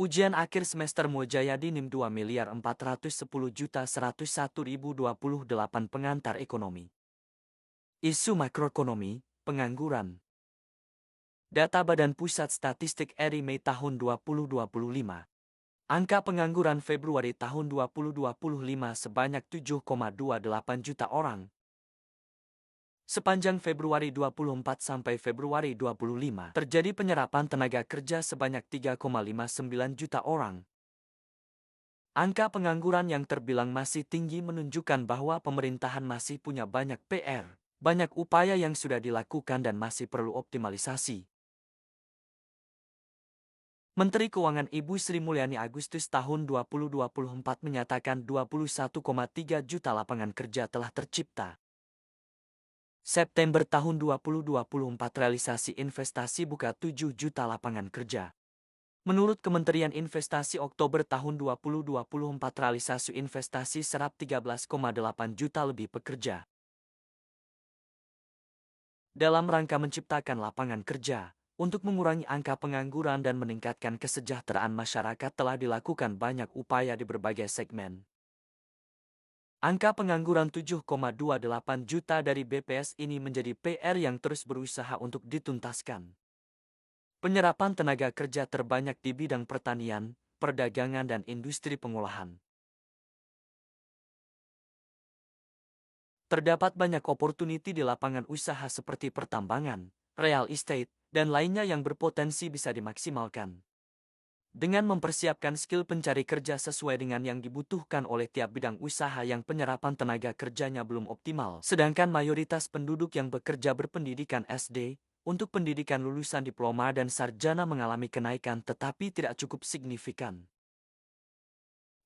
Ujian akhir semester Mojayadi NIM 2.410.101.028 pengantar ekonomi. Isu makroekonomi, pengangguran. Data Badan Pusat Statistik RI Mei tahun 2025. Angka pengangguran Februari tahun 2025 sebanyak 7,28 juta orang. Sepanjang Februari 24 sampai Februari 25, terjadi penyerapan tenaga kerja sebanyak 3,59 juta orang. Angka pengangguran yang terbilang masih tinggi menunjukkan bahwa pemerintahan masih punya banyak PR, banyak upaya yang sudah dilakukan dan masih perlu optimalisasi. Menteri Keuangan Ibu Sri Mulyani Agustus tahun 2024 menyatakan 21,3 juta lapangan kerja telah tercipta. September tahun 2024 realisasi investasi buka 7 juta lapangan kerja. Menurut Kementerian Investasi Oktober tahun 2024 realisasi investasi serap 13,8 juta lebih pekerja. Dalam rangka menciptakan lapangan kerja, untuk mengurangi angka pengangguran dan meningkatkan kesejahteraan masyarakat telah dilakukan banyak upaya di berbagai segmen. Angka pengangguran 7,28 juta dari BPS ini menjadi PR yang terus berusaha untuk dituntaskan. Penyerapan tenaga kerja terbanyak di bidang pertanian, perdagangan dan industri pengolahan. Terdapat banyak opportunity di lapangan usaha seperti pertambangan, real estate, dan lainnya yang berpotensi bisa dimaksimalkan. Dengan mempersiapkan skill pencari kerja sesuai dengan yang dibutuhkan oleh tiap bidang usaha yang penyerapan tenaga kerjanya belum optimal, sedangkan mayoritas penduduk yang bekerja berpendidikan SD, untuk pendidikan lulusan diploma dan sarjana mengalami kenaikan tetapi tidak cukup signifikan.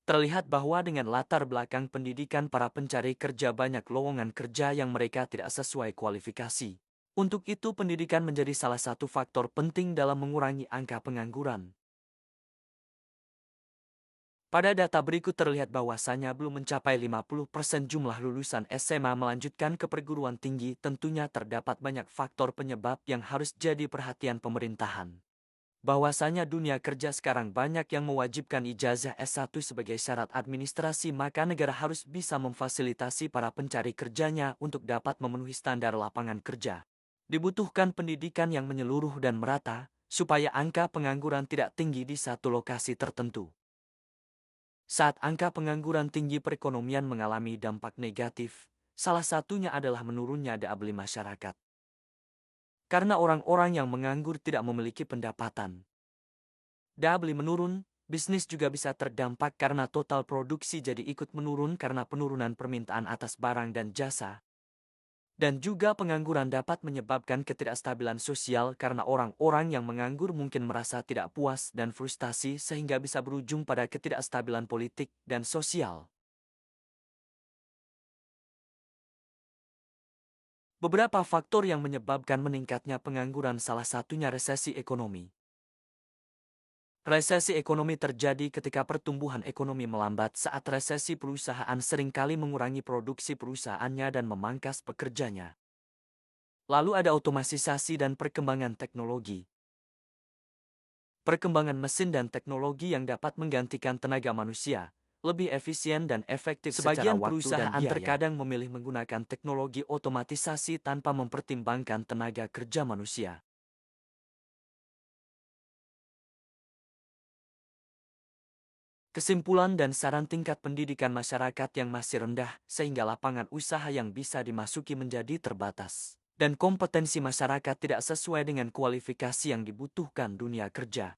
Terlihat bahwa dengan latar belakang pendidikan para pencari kerja banyak lowongan kerja yang mereka tidak sesuai kualifikasi. Untuk itu pendidikan menjadi salah satu faktor penting dalam mengurangi angka pengangguran. Pada data berikut terlihat bahwasanya belum mencapai 50% jumlah lulusan SMA melanjutkan ke perguruan tinggi. Tentunya terdapat banyak faktor penyebab yang harus jadi perhatian pemerintahan. Bahwasanya dunia kerja sekarang banyak yang mewajibkan ijazah S1 sebagai syarat administrasi, maka negara harus bisa memfasilitasi para pencari kerjanya untuk dapat memenuhi standar lapangan kerja. Dibutuhkan pendidikan yang menyeluruh dan merata, supaya angka pengangguran tidak tinggi di satu lokasi tertentu. Saat angka pengangguran tinggi, perekonomian mengalami dampak negatif, salah satunya adalah menurunnya daya beli masyarakat. Karena orang-orang yang menganggur tidak memiliki pendapatan. Daya beli menurun, bisnis juga bisa terdampak karena total produksi jadi ikut menurun karena penurunan permintaan atas barang dan jasa. Dan juga pengangguran dapat menyebabkan ketidakstabilan sosial karena orang-orang yang menganggur mungkin merasa tidak puas dan frustasi sehingga bisa berujung pada ketidakstabilan politik dan sosial. Beberapa faktor yang menyebabkan meningkatnya pengangguran, salah satunya resesi ekonomi. Resesi ekonomi terjadi ketika pertumbuhan ekonomi melambat. Saat resesi, perusahaan seringkali mengurangi produksi perusahaannya dan memangkas pekerjanya. Lalu ada otomatisasi dan perkembangan teknologi. Perkembangan mesin dan teknologi yang dapat menggantikan tenaga manusia, lebih efisien dan efektif secara waktu dan biaya. Sebagian perusahaan terkadang memilih menggunakan teknologi otomatisasi tanpa mempertimbangkan tenaga kerja manusia. Kesimpulan dan saran: tingkat pendidikan masyarakat yang masih rendah, sehingga lapangan usaha yang bisa dimasuki menjadi terbatas. Dan kompetensi masyarakat tidak sesuai dengan kualifikasi yang dibutuhkan dunia kerja.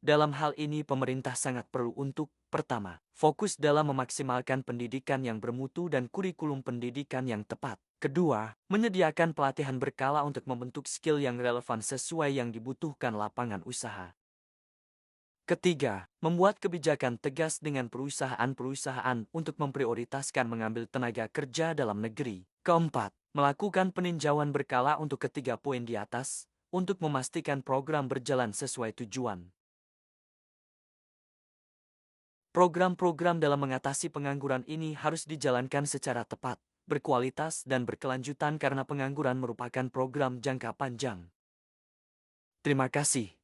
Dalam hal ini pemerintah sangat perlu untuk, pertama, fokus dalam memaksimalkan pendidikan yang bermutu dan kurikulum pendidikan yang tepat. Kedua, menyediakan pelatihan berkala untuk membentuk skill yang relevan sesuai yang dibutuhkan lapangan usaha. Ketiga, membuat kebijakan tegas dengan perusahaan-perusahaan untuk memprioritaskan mengambil tenaga kerja dalam negeri. Keempat, melakukan peninjauan berkala untuk ketiga poin di atas, untuk memastikan program berjalan sesuai tujuan. Program-program dalam mengatasi pengangguran ini harus dijalankan secara tepat, berkualitas dan berkelanjutan karena pengangguran merupakan program jangka panjang. Terima kasih.